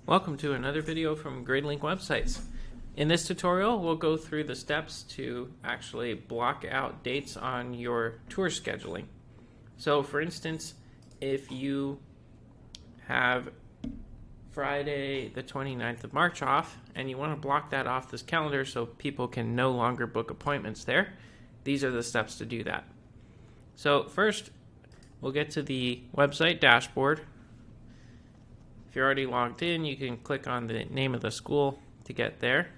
Welcome to another video from GridLink websites. In this tutorial, we'll go through the steps to actually block out dates on your tour scheduling. So for instance, if you have Friday the 29th of March off and you want to block that off this calendar so people can no longer book appointments there, these are the steps to do that. So first, we'll get to the website dashboard. If you're already logged in, you can click on the name of the school to get there,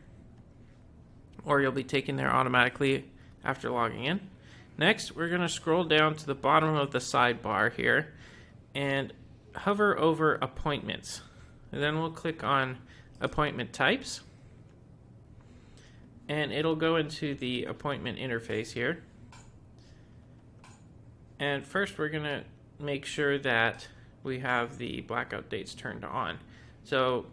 or you'll be taken there automatically after logging in. Next, we're going to scroll down to the bottom of the sidebar here and hover over appointments. And then we'll click on appointment types, and it'll go into the appointment interface here. And first, we're going to make sure that we have the blackout dates turned on. So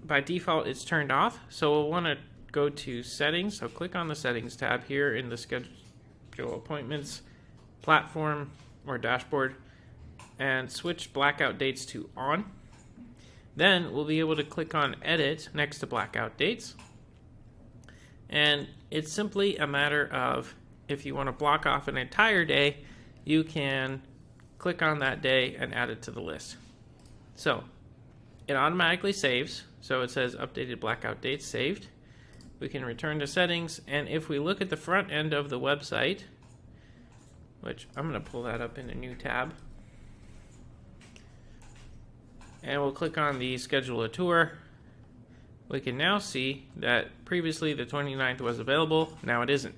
by default it's turned off, so we'll want to go to settings. So click on the settings tab here in the schedule appointments platform or dashboard and switch blackout dates to on. Then we'll be able to click on edit next to blackout dates, and it's simply a matter of, if you want to block off an entire day, you can click on that day and add it to the list. So it automatically saves, so it says updated blackout dates saved. We can return to settings, and if we look at the front end of the website, which I'm going to pull that up in a new tab, and we'll click on the schedule a tour, we can now see that previously the 29th was available, now it isn't.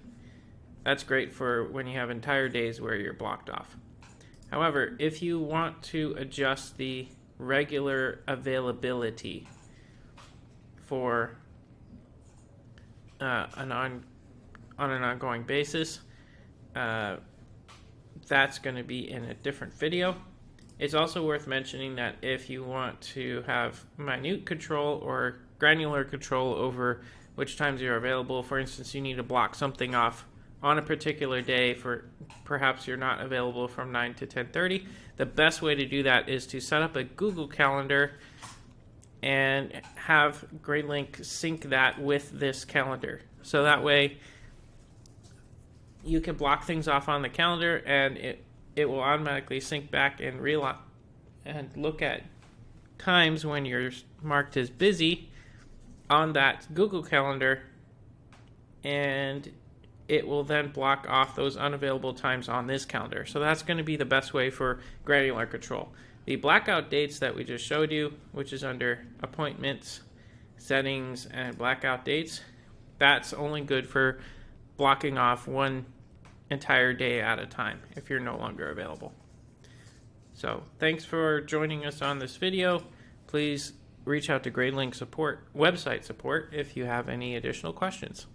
That's great for when you have entire days where you're blocked off. However, if you want to adjust the regular availability for on an ongoing basis, that's going to be in a different video. It's also worth mentioning that if you want to have minute control or granular control over which times you're available, for instance, you need to block something off on a particular day, for perhaps you're not available from 9 to 10:30, the best way to do that is to set up a Google Calendar and have GridLink sync that with this calendar. So that way you can block things off on the calendar and it will automatically sync back and look at times when you're marked as busy on that Google Calendar, and it will then block off those unavailable times on this calendar. So that's going to be the best way for granular control. The blackout dates that we just showed you, which is under appointments, settings, and blackout dates, that's only good for blocking off one entire day at a time if you're no longer available. So thanks for joining us on this video. Please reach out to GridLink website support if you have any additional questions.